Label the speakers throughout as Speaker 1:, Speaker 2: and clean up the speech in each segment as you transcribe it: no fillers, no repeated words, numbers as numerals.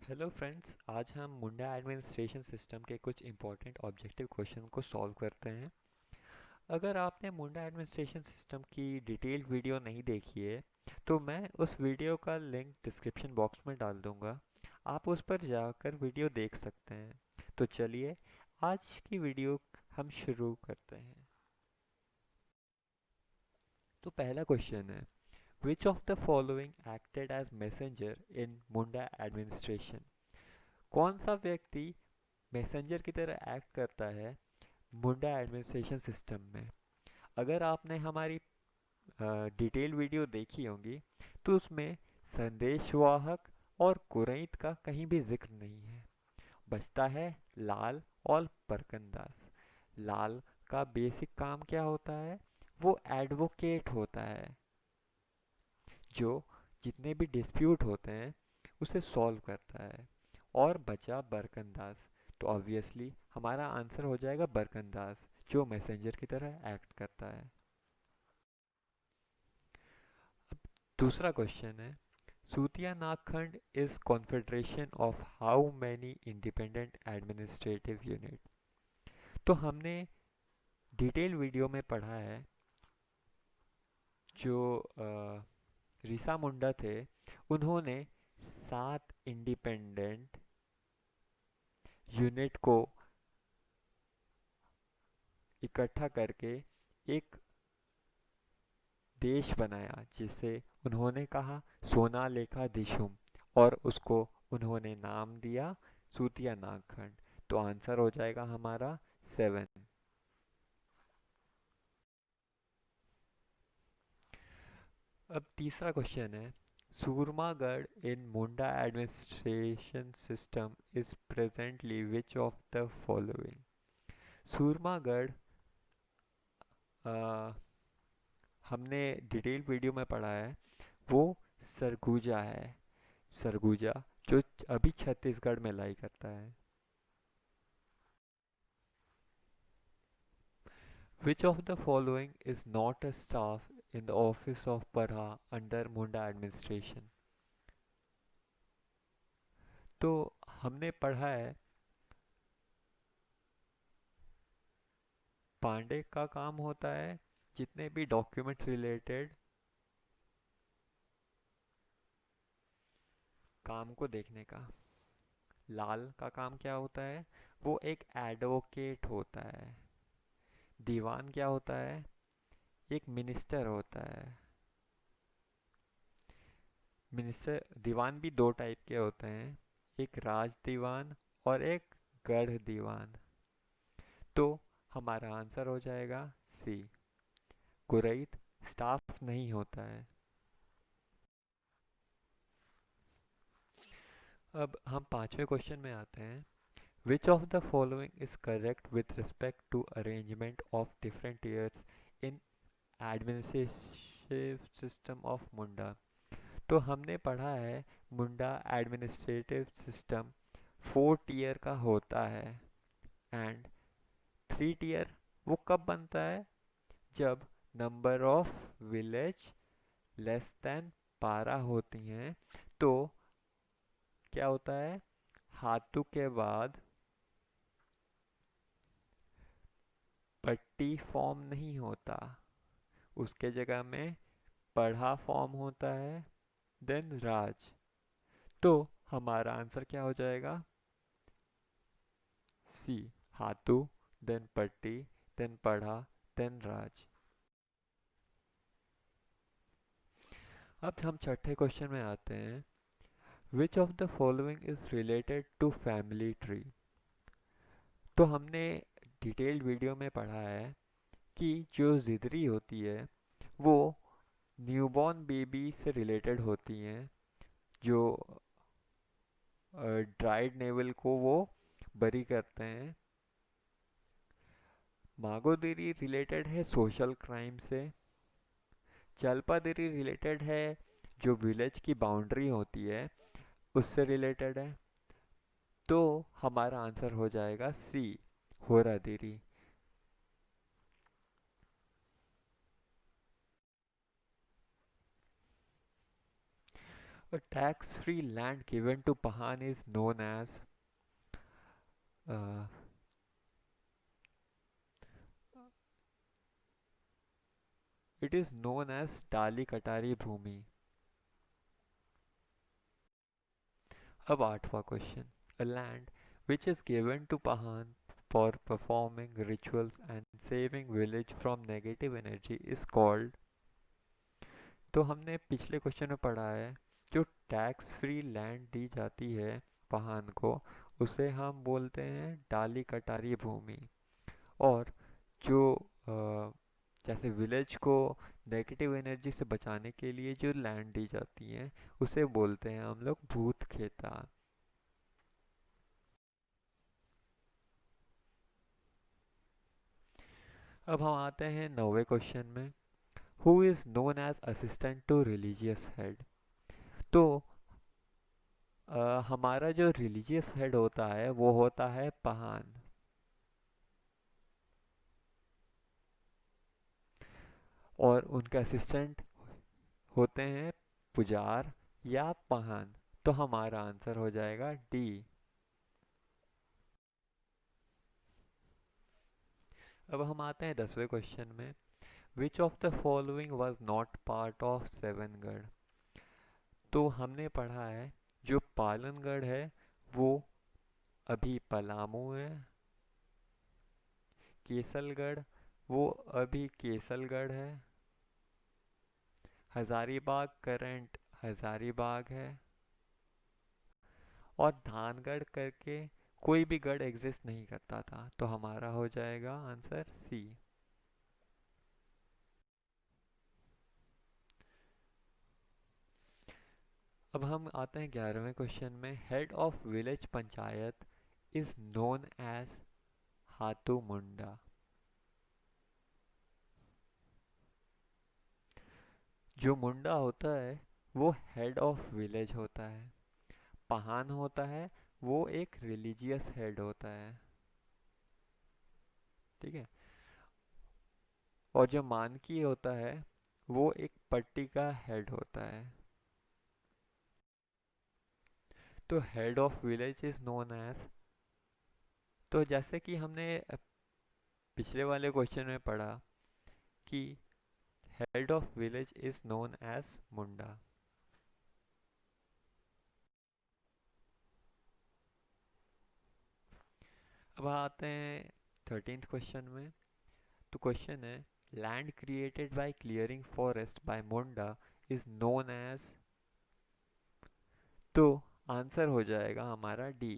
Speaker 1: Hello friends, आज हम मुंडा administration system के कुछ इंपॉर्टेंट ऑब्जेक्टिव क्वेश्चन को सॉल्व करते हैं। अगर आपने मुंडा एडमिनिस्ट्रेशन सिस्टम की डिटेल्ड वीडियो नहीं देखी है तो मैं उस वीडियो का लिंक डिस्क्रिप्शन बॉक्स में डाल दूंगा। आप उस पर जाकर वीडियो देख सकते हैं। तो चलिए आज की वीडियो हम शुरू करते हैं। तो पहला क्वेश्चन है, which of the following acted as messenger in Munda administration? कौन सा व्यक्ति मैसेंजर की तरह एक्ट करता है मुंडा एडमिनिस्ट्रेशन सिस्टम में? अगर आपने हमारी डिटेल वीडियो देखी होगी तो उसमें संदेशवाहक और कुरैत का कहीं भी जिक्र नहीं है। बचता है लाल और बरकंदाज। लाल का बेसिक काम क्या होता है? वो एडवोकेट होता है, जो जितने भी डिस्प्यूट होते हैं उसे सॉल्व करता है। और बचा बरकंदाज, तो ऑब्वियसली हमारा आंसर हो जाएगा बरकंदाज, जो मैसेंजर की तरह एक्ट करता है। दूसरा क्वेश्चन है, Sutiya Nagkhand is confederation of how many independent administrative unit? तो हमने डिटेल वीडियो में पढ़ा है, जो रिसा मुंडा थे उन्होंने 7 इंडिपेंडेंट यूनिट को इकट्ठा करके एक देश बनाया, जिसे उन्होंने कहा सोनालेखा दिशुम, और उसको उन्होंने नाम दिया सूतिया नागखंड। तो आंसर हो जाएगा हमारा 7। अब तीसरा क्वेश्चन है, Surmagarh in Munda administration system is presently which of the following? Surmagarh हमने डिटेल वीडियो में पढ़ा है, वो सरगुजा है। सरगुजा जो अभी छत्तीसगढ़ में लाई करता है। Which of the following is not a staff in the office of Parha under Munda administration? तो हमने पढ़ा है पांडे का काम होता है जितने भी डॉक्यूमेंट्स रिलेटेड काम को देखने का। लाल का काम क्या होता है? वो एक एडवोकेट होता है। दीवान क्या होता है? एक मिनिस्टर होता है। मिनिस्टर दीवान भी दो टाइप के होते हैं, एक राज दीवान और एक गढ़ दीवान। तो हमारा आंसर हो जाएगा सी, कुरैत स्टाफ नहीं होता है। अब हम पांचवें क्वेश्चन में आते हैं, which of the following is correct with respect to arrangement of different years in administrative system of Munda? तो हमने पढ़ा है मुंडा एडमिनिस्ट्रेटिव सिस्टम 4 टीयर का होता है। एंड 3 टीयर वो कब बनता है? जब number of village less than 12 होती हैं। तो क्या होता है, हाथू के बाद पट्टी फॉर्म नहीं होता, उसके जगह में पढ़ा फॉर्म होता है, देन राज। तो हमारा आंसर क्या हो जाएगा? C, Hatu, then Patti, then Parha, then Raj. अब हम छठे क्वेश्चन में आते हैं, which of the following is related to family tree? तो हमने डिटेल्ड वीडियो में पढ़ा है कि जो जिदरी होती है वो न्यूबॉर्न बेबी से रिलेटेड होती हैं, जो ड्राइड नेवल को वो बरी करते हैं। मागोदिरी रिलेटेड है सोशल क्राइम से। चलपादिरी रिलेटेड है जो विलेज की बाउंड्री होती है उससे रिलेटेड है। तो हमारा आंसर हो जाएगा सी, होरादिरी। A tax-free land given to Pahan is known as uh, it is known as डाली कटारी भूमि. अब आठवां question. A land which is given to Pahan for performing rituals and saving village from negative energy is called. तो हमने पिछले question में पढ़ा है जो टैक्स फ्री लैंड दी जाती है पहान को उसे हम बोलते हैं डाली कटारी भूमि. और जो जैसे विलेज को नेगेटिव एनर्जी से बचाने के लिए जो लैंड दी जाती है उसे बोलते हैं हम लोग भूत खेता. अब हम आते हैं 9वें क्वेश्चन में. Who is known as assistant to religious head. तो हमारा जो रिलीजियस हेड होता है वो होता है पहान. और उनके असिस्टेंट होते हैं पुजार या पहान. तो हमारा आंसर हो जाएगा डी. अब हम आते हैं 10वें क्वेश्चन में. Which of the following was not part of Sevangarh. तो हमने पढ़ा है जो पालनगढ़ है वो अभी पलामू है. केसलगढ़ वो अभी केसलगढ़ है. हजारीबाग करंट हजारीबाग है. और धानगढ़ करके कोई भी गढ़ एग्जिस्ट नहीं करता था. तो हमारा हो जाएगा आंसर सी. अब हम आते हैं 11वें क्वेश्चन में. Head of village panchayat is known as Hatu Munda. जो मुंडा होता है वो हेड ऑफ विलेज होता है. पहान होता है वो एक रिलीजियस हेड होता है. ठीक है. और जो मानकी होता है वो एक पट्टी का हेड होता है. तो head of village is known as. तो जैसे कि हमने पिछले वाले क्वेश्चन में पढ़ा कि head of village is known as Munda. अब आते हैं 13th क्वेश्चन में. तो क्वेश्चन है land created by clearing forest by Munda is known as. तो आंसर हो जाएगा हमारा D.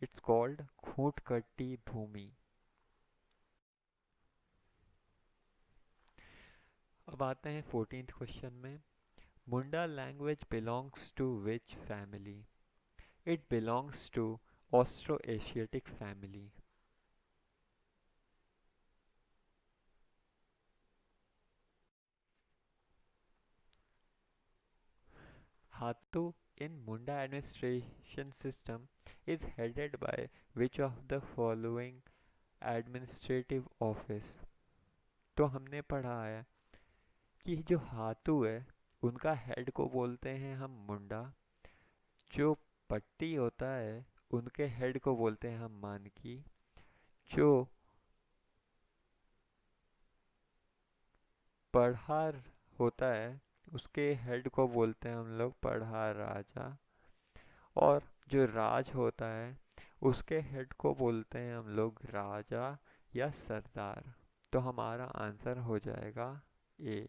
Speaker 1: It's called Khuntkatti bhoomi. अब आते हैं 14th क्वेश्चन में. Munda language belongs to which family. It belongs to Austro Asiatic family. Hatu in Munda administration system is headed by which of the following administrative office. तो हमने पढ़ा है कि जो हाथू है उनका हेड को बोलते हैं हम मुंडा. जो पट्टी होता है उनके हेड को बोलते हैं हम मानकी. जो पढ़ार होता है उसके हेड को बोलते हैं हम लोग पढ़ार राजा. और जो राज होता है उसके हेड को बोलते हैं हम लोग राजा या सरदार. तो हमारा आंसर हो जाएगा ए.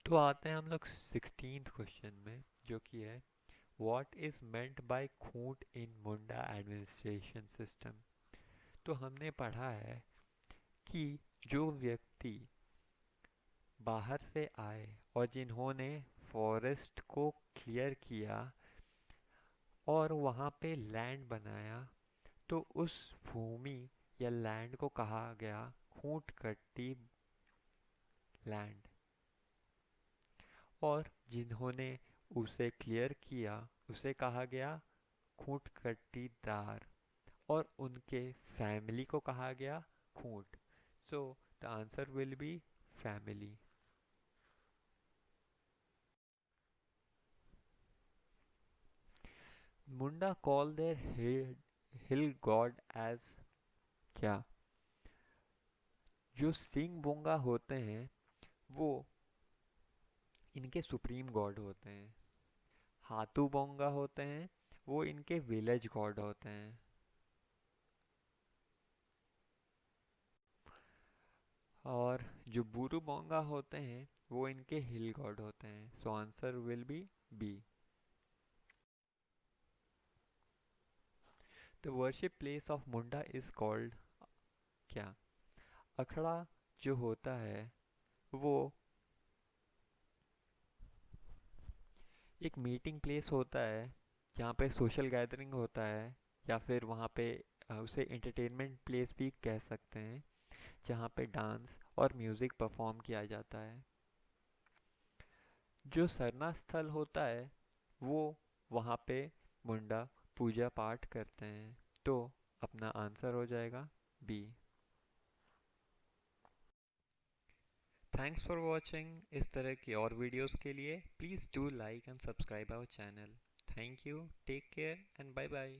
Speaker 1: तो आते हैं हम लोग 16th क्वेश्चन में जो कि है what is meant by Khunt in Munda administration system. तो हमने पढ़ा है कि जो व्यक्ति बाहर से आए और जिन्होंने फॉरेस्ट को क्लियर किया और वहाँ पे लैंड बनाया तो उस भूमि या लैंड को कहा गया खूंटकट्टी लैंड. और जिन्होंने उसे क्लियर किया उसे कहा गया खूंटकट्टीदार. और उनके फैमिली को कहा गया खूंट. So the answer will be family. Munda call their hill god as क्या? जो सिंह बोंगा होते हैं वो इनके सुप्रीम गॉड होते हैं। हाथू बोंगा होते हैं वो इनके विलेज गॉड होते हैं। और जो बुरु बोंगा होते हैं वो इनके हिल गॉड होते हैं। So answer will be B. The worship place of Munda is called क्या? अखड़ा जो होता है वो एक मीटिंग प्लेस होता है जहाँ पे सोशल गैदरिंग होता है, या फिर वहाँ पे उसे एंटरटेनमेंट प्लेस भी कह सकते हैं, जहाँ पे डांस और म्यूज़िक परफॉर्म किया जाता है। जो सरना स्थल होता है वो वहाँ पे मुंडा पूजा पाठ करते हैं। तो अपना आंसर हो जाएगा बी। Thanks for watching. इस तरह की और वीडियोस के लिए please do like and subscribe our channel. Thank you, take care and bye bye.